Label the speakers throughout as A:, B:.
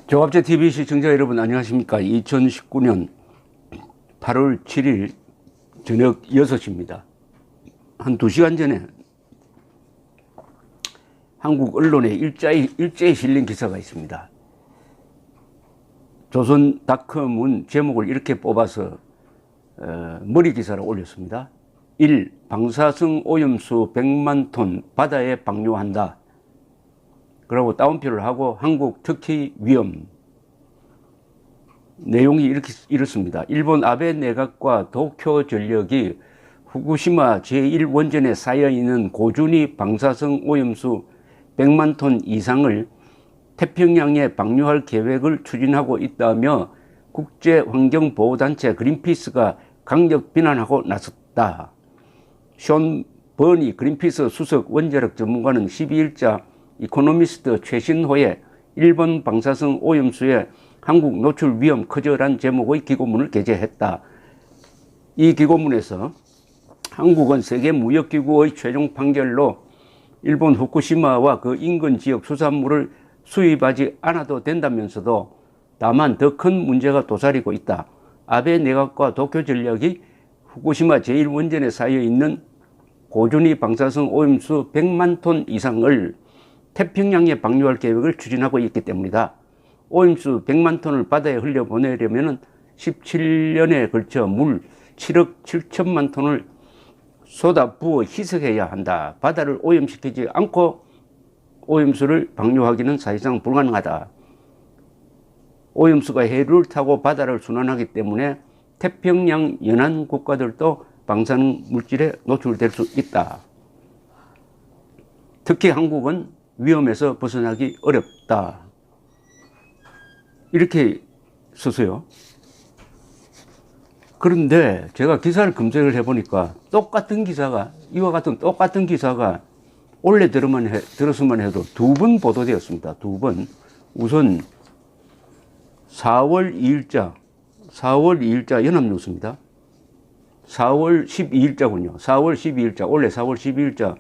A: 조갑제 TV 시청자 여러분 안녕하십니까. 2019년 8월 7일 저녁 6시입니다. 한 2시간 전에 한국 언론에 일제히 실린 기사가 있습니다. 조선닷컴은 제목을 이렇게 뽑아서 머리 기사를 올렸습니다. 1. 방사성 오염수 100만 톤 바다에 방류한다. 그러고 따옴표를 하고 한국 특히 위험. 내용이 이렇습니다. 일본 아베 내각과 도쿄 전력이 후쿠시마 제1원전에 쌓여있는 고준위 방사성 오염수 100만 톤 이상을 태평양에 방류할 계획을 추진하고 있다며 국제환경보호단체 그린피스가 강력 비난하고 나섰다. 숀 버니 그린피스 수석 원자력 전문가는 12일자 이코노미스트 최신호의 일본 방사성 오염수의 한국 노출 위험 커져란 제목의 기고문을 게재했다. 이 기고문에서 한국은 세계무역기구의 최종 판결로 일본 후쿠시마와 그 인근 지역 수산물을 수입하지 않아도 된다면서도 다만 더 큰 문제가 도사리고 있다. 아베 내각과 도쿄 전력이 후쿠시마 제1원전에 쌓여있는 고준위 방사성 오염수 100만 톤 이상을 태평양에 방류할 계획을 추진하고 있기 때문이다. 오염수 100만 톤을 바다에 흘려보내려면 17년에 걸쳐 물 7억 7천만 톤을 쏟아부어 희석해야 한다. 바다를 오염시키지 않고 오염수를 방류하기는 사실상 불가능하다. 오염수가 해류를 타고 바다를 순환하기 때문에 태평양 연안 국가들도 방사능 물질에 노출될 수 있다. 특히 한국은 위험에서 벗어나기 어렵다. 이렇게 썼어요. 그런데 제가 기사를 검색을 해보니까 똑같은 기사가, 이와 같은 똑같은 기사가 원래 들었으면 해도 2번 보도되었습니다. 2번. 우선 4월 2일자 연합뉴스입니다. 4월 12일자군요. 4월 12일자, 원래 4월 12일자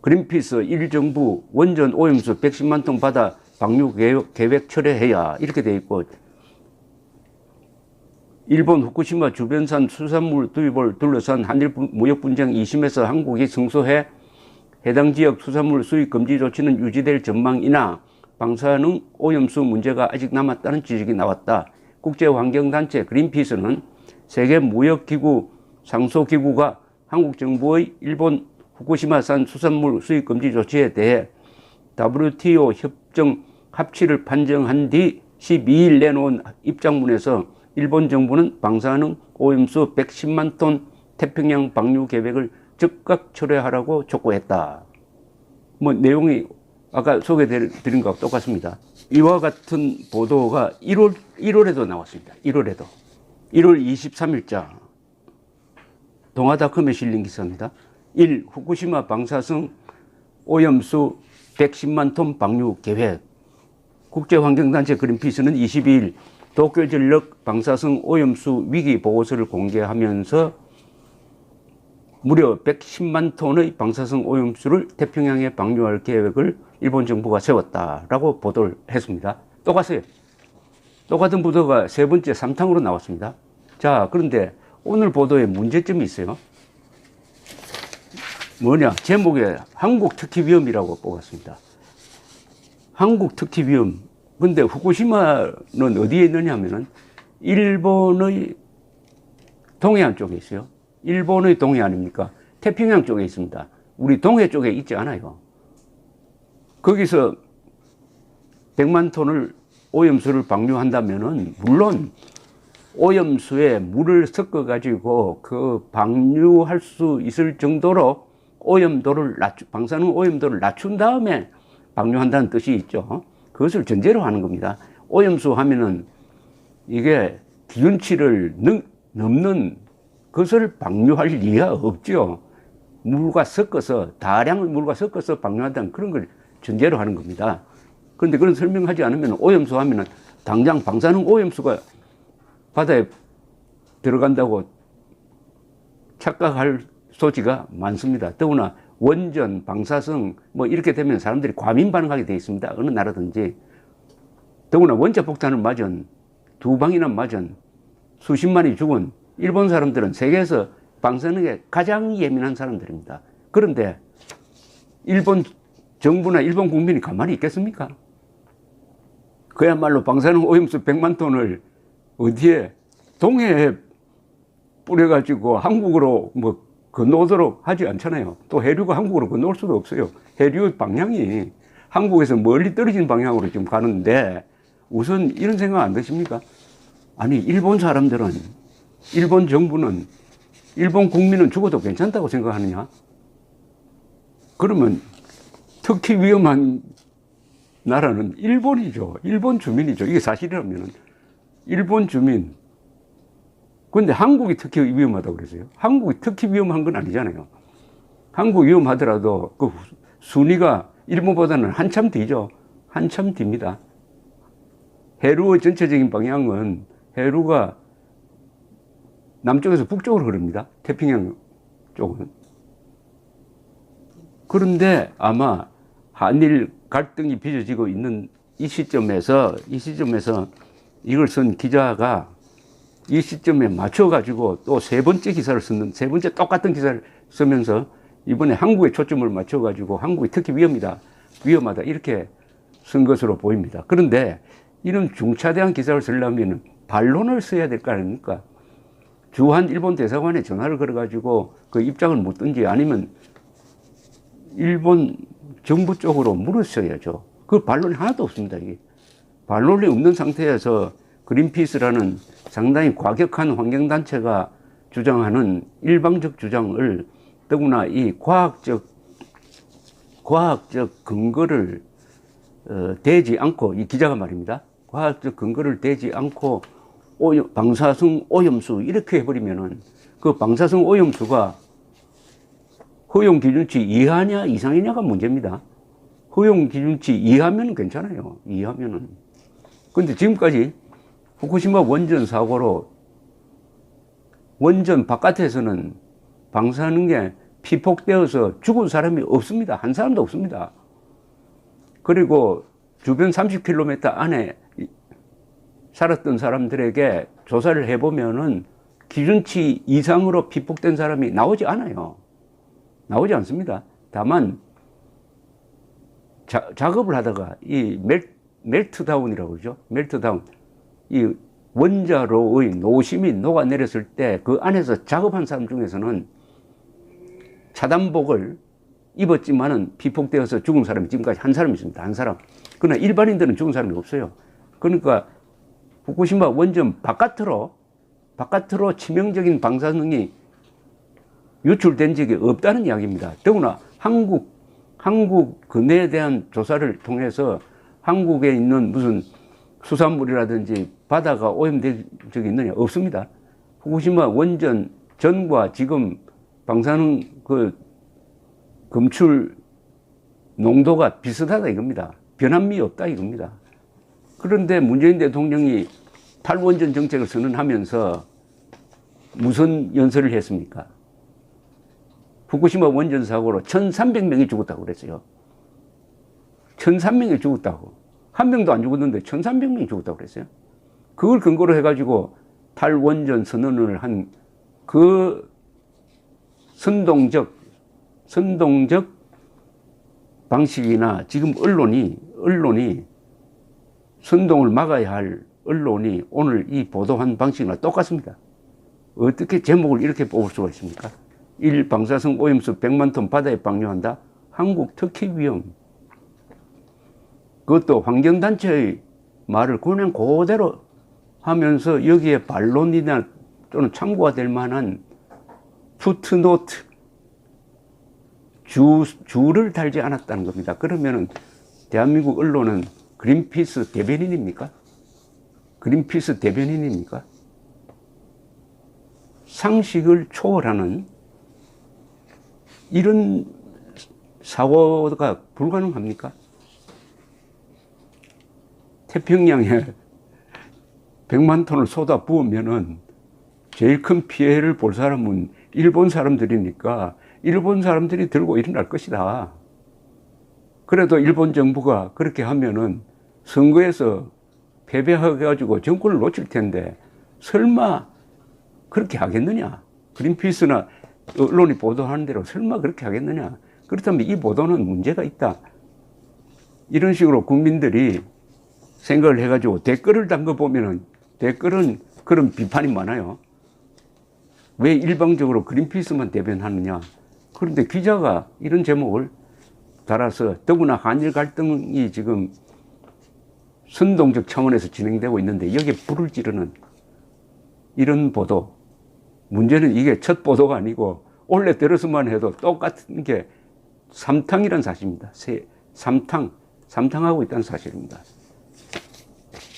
A: 그린피스 1정부 원전 오염수 110만 톤 바다 방류 계획 철회해야 이렇게 돼 있고, 일본 후쿠시마 주변산 수산물 투입을 둘러싼 한일 무역 분쟁 2심에서 한국이 승소해 해당 지역 수산물 수입 금지 조치는 유지될 전망이나 방사능 오염수 문제가 아직 남았다는 지적이 나왔다. 국제환경단체 그린피스는 세계무역기구 상소기구가 한국 정부의 일본 후쿠시마산 수산물 수입 금지 조치에 대해 WTO 협정 합치를 판정한 뒤 12일 내놓은 입장문에서 일본 정부는 방사능 오염수 110만 톤 태평양 방류 계획을 즉각 철회하라고 촉구했다. 내용이 아까 소개드린 것과 똑같습니다. 이와 같은 보도가 1월에도 나왔습니다. 1월 23일자 동아닷컴에 실린 기사입니다. 1. 후쿠시마 방사성 오염수 110만 톤 방류 계획. 국제환경단체 그린피스는 22일 도쿄전력 방사성 오염수 위기 보고서를 공개하면서 무려 110만 톤의 방사성 오염수를 태평양에 방류할 계획을 일본 정부가 세웠다라고 보도를 했습니다. 똑같아요. 똑같은 보도가 세 번째 3탕으로 나왔습니다. 자, 그런데 오늘 보도에 문제점이 있어요. 뭐냐? 제목에 한국 특히 위험이라고 뽑았습니다. 한국 특히 위험. 근데 후쿠시마는 어디에 있느냐 하면은 일본의 동해안 쪽에 있어요. 일본의 동해안입니까? 태평양 쪽에 있습니다. 우리 동해 쪽에 있지 않아요. 거기서 100만 톤을 오염수를 방류한다면은 물론 오염수에 물을 섞어 가지고 그 방류할 수 있을 정도로 방사능 오염도를 낮춘 다음에 방류한다는 뜻이 있죠. 그것을 전제로 하는 겁니다. 오염수 하면은 이게 기준치를 넘는 것을 방류할 리가 없죠. 다량의 물과 섞어서 방류한다는 그런 걸 전제로 하는 겁니다. 그런데 그런 설명하지 않으면 오염수 하면은 당장 방사능 오염수가 바다에 들어간다고 착각할 소지가 많습니다. 더구나 원전, 방사성 이렇게 되면 사람들이 과민 반응하게 되어 있습니다. 어느 나라든지. 더구나 원자 폭탄을 맞은 2방이나 맞은 수십만이 죽은 일본 사람들은 세계에서 방사능에 가장 예민한 사람들입니다. 그런데 일본 정부나 일본 국민이 가만히 있겠습니까? 그야말로 방사능 오염수 100만 톤을 어디에 동해에 뿌려가지고 한국으로 뭐 건너오도록 하지 않잖아요. 또 해류가 한국으로 건너올 수도 없어요. 해류 방향이 한국에서 멀리 떨어진 방향으로 지금 가는데 우선 이런 생각 안 드십니까? 아니, 일본 사람들은, 일본 정부는, 일본 국민은 죽어도 괜찮다고 생각하느냐? 그러면 특히 위험한 나라는 일본이죠. 일본 주민이죠. 이게 사실이라면 일본 주민. 근데 한국이 특히 위험하다고 그랬어요. 한국이 특히 위험한 건 아니잖아요. 한국 위험하더라도 그 순위가 일본보다는 한참 뒤죠. 한참 뒤입니다. 해류의 전체적인 방향은 해류가 남쪽에서 북쪽으로 흐릅니다. 태평양 쪽은. 그런데 아마 한일 갈등이 빚어지고 있는 이 시점에서 이걸 쓴 기자가 이 시점에 맞춰가지고 또 세 번째 기사를 쓰는, 세 번째 똑같은 기사를 쓰면서 이번에 한국에 초점을 맞춰가지고 한국이 특히 위험하다 이렇게 쓴 것으로 보입니다. 그런데 이런 중차대한 기사를 쓰려면 반론을 써야 될 거 아닙니까? 주한 일본 대사관에 전화를 걸어가지고 그 입장을 묻든지 아니면 일본 정부 쪽으로 물었어야죠. 그 반론이 하나도 없습니다. 이게 반론이 없는 상태에서 그린피스라는 상당히 과격한 환경단체가 주장하는 일방적 주장을 더구나 이 과학적 근거를 대지 않고, 이 기자가 말입니다. 과학적 근거를 대지 않고 방사성 오염수 이렇게 해버리면은 그 방사성 오염수가 허용 기준치 이하냐 이상이냐가 문제입니다. 허용 기준치 이하면 괜찮아요. 이하면은. 근데 지금까지 후쿠시마 원전 사고로 원전 바깥에서는 방사능에 피폭되어서 죽은 사람이 없습니다. 한 사람도 없습니다. 그리고 주변 30km 안에 살았던 사람들에게 조사를 해보면은 기준치 이상으로 피폭된 사람이 나오지 않아요. 나오지 않습니다. 다만 작업을 하다가 이 멜트다운이라고 그러죠. 멜트다운. 이 원자로의 노심이 녹아내렸을 때 그 안에서 작업한 사람 중에서는 차단복을 입었지만은 피폭되어서 죽은 사람이 지금까지 한 사람 있습니다. 한 사람. 그러나 일반인들은 죽은 사람이 없어요. 그러니까 후쿠시마 원전 바깥으로 치명적인 방사능이 유출된 적이 없다는 이야기입니다. 더구나 한국 근해에 대한 조사를 통해서 한국에 있는 무슨 수산물이라든지 바다가 오염된 적이 있느냐? 없습니다. 후쿠시마 원전 전과 지금 방사능 검출 농도가 비슷하다 이겁니다. 변함이 없다 이겁니다. 그런데 문재인 대통령이 탈원전 정책을 선언하면서 무슨 연설을 했습니까? 후쿠시마 원전 사고로 1,300명이 죽었다고 그랬어요. 1,300명이 죽었다고. 한 명도 안 죽었는데 1,300명이 죽었다고 그랬어요. 그걸 근거로 해가지고 탈원전 선언을 한 그 선동적 방식이나 지금 언론이 선동을 막아야 할 언론이 오늘 이 보도한 방식이나 똑같습니다. 어떻게 제목을 이렇게 뽑을 수가 있습니까? 1. 방사성 오염수 100만 톤 바다에 방류한다. 한국 특히 위험. 그것도 환경단체의 말을 그냥 그대로 하면서 여기에 반론이나 또는 참고가 될 만한 푸트노트, 줄을 달지 않았다는 겁니다. 그러면은 대한민국 언론은 그린피스 대변인입니까? 그린피스 대변인입니까? 상식을 초월하는 이런 사고가 불가능합니까? 태평양에 100만 톤을 쏟아 부으면은 제일 큰 피해를 볼 사람은 일본 사람들이니까 일본 사람들이 들고 일어날 것이다. 그래도 일본 정부가 그렇게 하면은 선거에서 패배해가지고 정권을 놓칠 텐데 설마 그렇게 하겠느냐? 그린피스나 언론이 보도하는 대로 설마 그렇게 하겠느냐? 그렇다면 이 보도는 문제가 있다. 이런 식으로 국민들이 생각을 해가지고 댓글을 담궈보면은 댓글은 그런 비판이 많아요. 왜 일방적으로 그린피스만 대변하느냐? 그런데 기자가 이런 제목을 달아서 더구나 한일 갈등이 지금 선동적 차원에서 진행되고 있는데 여기에 불을 지르는 이런 보도. 문제는 이게 첫 보도가 아니고 원래 들어서만 해도 똑같은 게 삼탕이라는 사실입니다. 삼탕하고 있다는 사실입니다.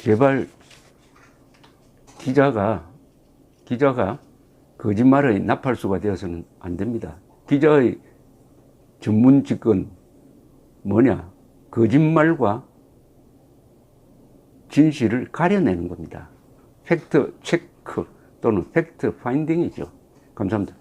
A: 제발 기자가 거짓말의 나팔수가 되어서는 안 됩니다. 기자의 전문 직권 뭐냐? 거짓말과 진실을 가려내는 겁니다. 팩트 체크 또는 팩트 파인딩이죠. 감사합니다.